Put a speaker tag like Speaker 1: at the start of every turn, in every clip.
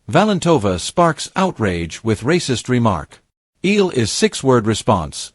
Speaker 1: Valentova sparks outrage with racist remark. Eala is 6-word response.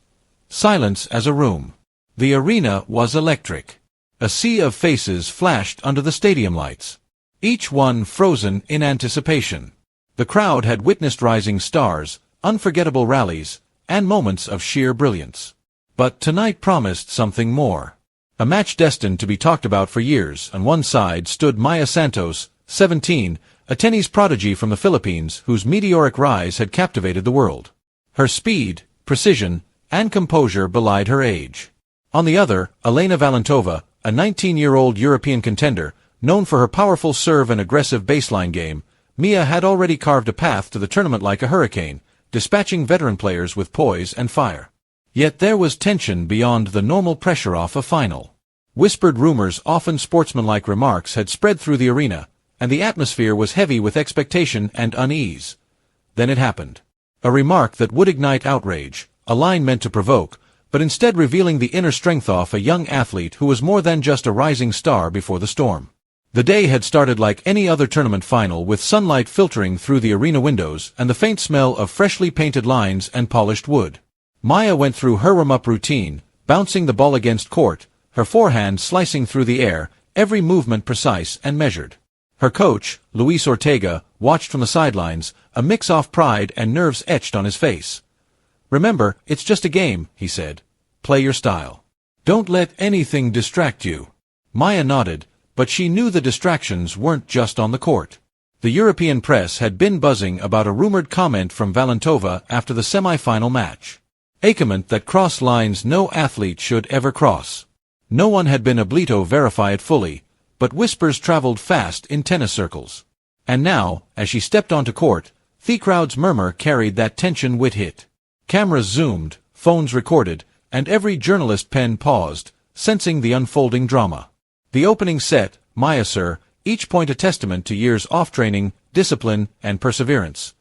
Speaker 1: Silence as a room. The arena was electric. A sea of faces flashed under the stadium lights. Each one frozen in anticipation. The crowd had witnessed rising stars, unforgettable rallies, and moments of sheer brilliance. But tonight promised something more. A match destined to be talked about for years. On one side stood Maya Santos, 17, a tennis prodigy from the Philippines whose meteoric rise had captivated the world. Her speed, precision, and composure belied her age. On the other, Elena Valentova, a 19-year-old European contender, known for her powerful serve and aggressive baseline game. Mia had already carved a path to the tournament like a hurricane, dispatching veteran players with poise and fire. Yet there was tension beyond the normal pressure of a final. Whispered rumors, often sportsmanlike remarks, had spread through the arena, and the atmosphere was heavy with expectation and unease. Then it happened. A remark that would ignite outrage, a line meant to provoke, but instead revealing the inner strength of a young athlete who was more than just a rising star before the storm. The day had started like any other tournament final, with sunlight filtering through the arena windows and the faint smell of freshly painted lines and polished wood. Maya went through her warm-up routine, bouncing the ball against court, her forehand slicing through the air, every movement precise and measured. Her coach, Luis Ortega, watched from the sidelines, a mix of pride and nerves etched on his face. "Remember, it's just a game," he said. "Play your style. Don't let anything distract you." Maya nodded, but she knew the distractions weren't just on the court. The European press had been buzzing about a rumored comment from Valentova after the semi-final match. A comment that crossed lines no athlete should ever cross. No one had been able to verify it fully, but whispers traveled fast in tennis circles. And now, as she stepped onto court, the crowd's murmur carried that tension wit hit. Cameras zoomed, phones recorded, and every journalist pen paused, sensing the unfolding drama. The opening set, Maya Sir, each point a testament to years of training, discipline, and perseverance.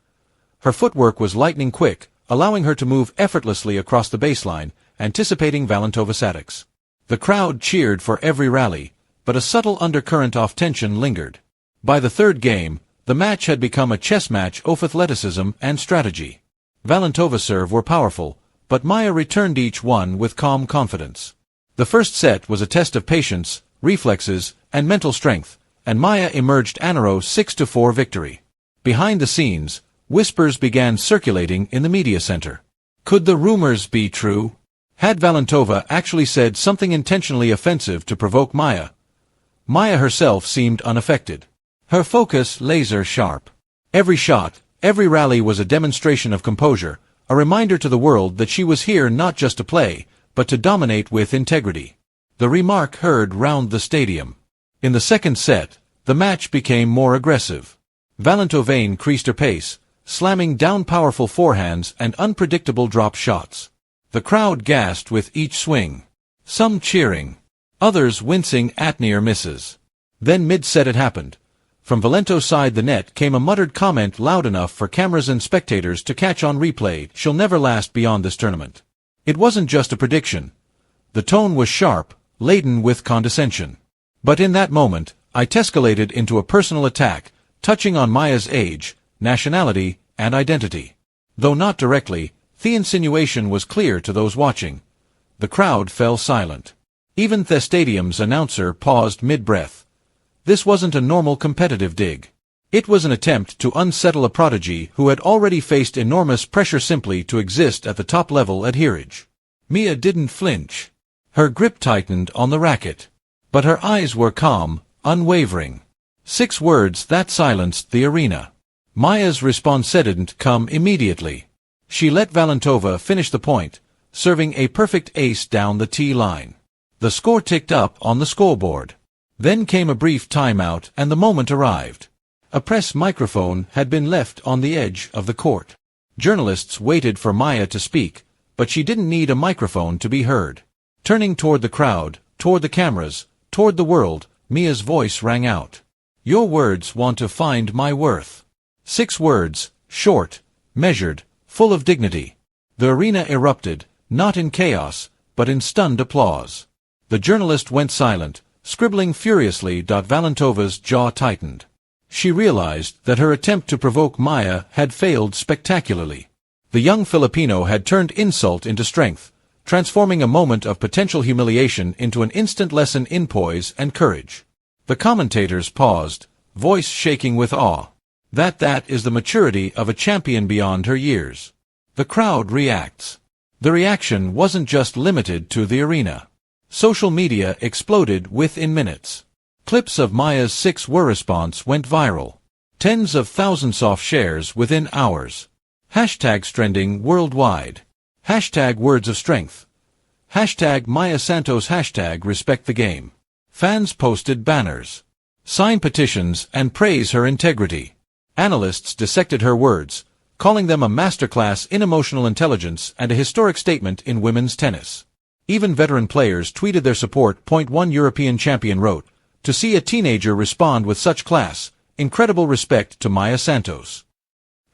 Speaker 1: Her footwork was lightning quick, allowing her to move effortlessly across the baseline, anticipating Valentova's attacks. The crowd cheered for every rally, but a subtle undercurrent of tension lingered. By the third game, the match had become a chess match of athleticism and strategy. Valentova's serve were powerful, but Maya returned each one with calm confidence. The first set was a test of patience, reflexes, and mental strength, and Maya emerged Anaro 6-4 victory. Behind the scenes, whispers began circulating in the media center. Could the rumors be true? Had Valentova actually said something intentionally offensive to provoke Maya? Maya herself seemed unaffected. Her focus laser-sharp. Every shot, every rally was a demonstration of composure, a reminder to the world that she was here not just to play, but to dominate with integrity. The remark heard round the stadium. In the second set, the match became more aggressive. Valentova increased her pace, slamming down powerful forehands and unpredictable drop shots. The crowd gasped with each swing. Some cheering, others wincing at near misses. Then mid-set it happened. From Valentova's side the net came a muttered comment loud enough for cameras and spectators to catch on replay: "She'll never last beyond this tournament." It wasn't just a prediction. The tone was sharp, laden with condescension. But in that moment, it escalated into a personal attack, touching on Maya's age, nationality, and identity. Though not directly, the insinuation was clear to those watching. The crowd fell silent. Even the stadium's announcer paused mid-breath. This wasn't a normal competitive dig. It was an attempt to unsettle a prodigy who had already faced enormous pressure simply to exist at the top level at Hirage. Mia didn't flinch. Her grip tightened on the racket. But her eyes were calm, unwavering. 6 words that silenced the arena. Maya's response didn't come immediately. She let Valentova finish the point, serving a perfect ace down the tee line. The score ticked up on the scoreboard. Then came a brief timeout and the moment arrived. A press microphone had been left on the edge of the court. Journalists waited for Maya to speak, but she didn't need a microphone to be heard. Turning toward the crowd, toward the cameras, toward the world, Mia's voice rang out. "Your words want to find my worth." 6 words, short, measured, full of dignity. The arena erupted, not in chaos, but in stunned applause. The journalist went silent, scribbling furiously. Valentova's jaw tightened. She realized that her attempt to provoke Maya had failed spectacularly. The young Filipino had turned insult into strength, transforming a moment of potential humiliation into an instant lesson in poise and courage. The commentators paused, voice shaking with awe. That is the maturity of a champion beyond her years. The crowd reacts. The reaction wasn't just limited to the arena. Social media exploded within minutes. Clips of Maya's 6-word response went viral. Tens of thousands of shares within hours. Hashtags trending worldwide. Hashtag words of strength. Hashtag Maya Santos. Hashtag respect the game. Fans posted banners, signed petitions, and praised her integrity. Analysts dissected her words, calling them a masterclass in emotional intelligence and a historic statement in women's tennis. Even veteran players tweeted their support. One European champion wrote, "To see a teenager respond with such class, incredible respect to Maya Santos."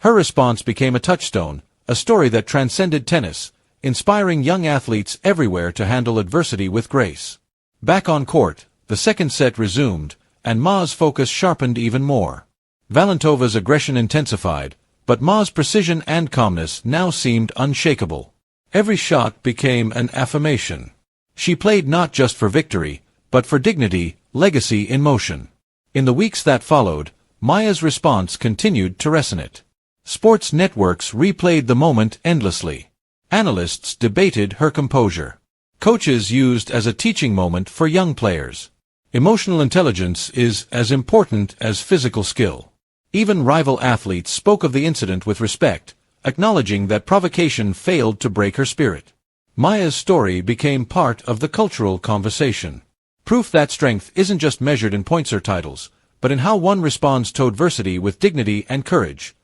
Speaker 1: Her response became a touchstone, a story that transcended tennis, inspiring young athletes everywhere to handle adversity with grace. Back on court, the second set resumed, and Ma's focus sharpened even more. Valentova's aggression intensified, but Ma's precision and calmness now seemed unshakable. Every shot became an affirmation. She played not just for victory, but for dignity, legacy in motion. In the weeks that followed, Maya's response continued to resonate. Sports networks replayed the moment endlessly. Analysts debated her composure. Coaches used as a teaching moment for young players. Emotional intelligence is as important as physical skill. Even rival athletes spoke of the incident with respect, acknowledging that provocation failed to break her spirit. Maya's story became part of the cultural conversation. Proof that strength isn't just measured in points or titles, but in how one responds to adversity with dignity and courage.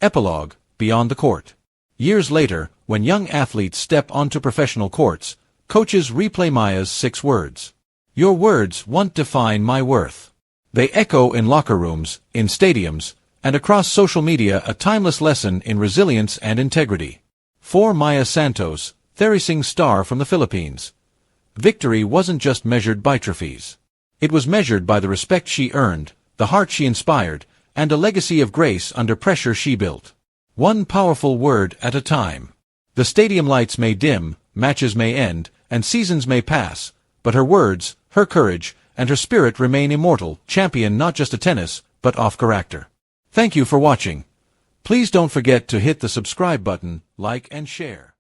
Speaker 1: Epilogue: Beyond the court. Years later, when young athletes step onto professional courts, coaches replay Maya's 6 words. "Your words won't define my worth." They echo in locker rooms, in stadiums, and across social media, a timeless lesson in resilience and integrity. For Maya Santos, the star from the Philippines, victory wasn't just measured by trophies. It was measured by the respect she earned, the heart she inspired, and a legacy of grace under pressure she built. One powerful word at a time. The stadium lights may dim, matches may end, and seasons may pass, but her words, her courage, and her spirit remain immortal, champion not just of tennis, but of character. Thank you for watching. Please don't forget to hit the subscribe button, like and share.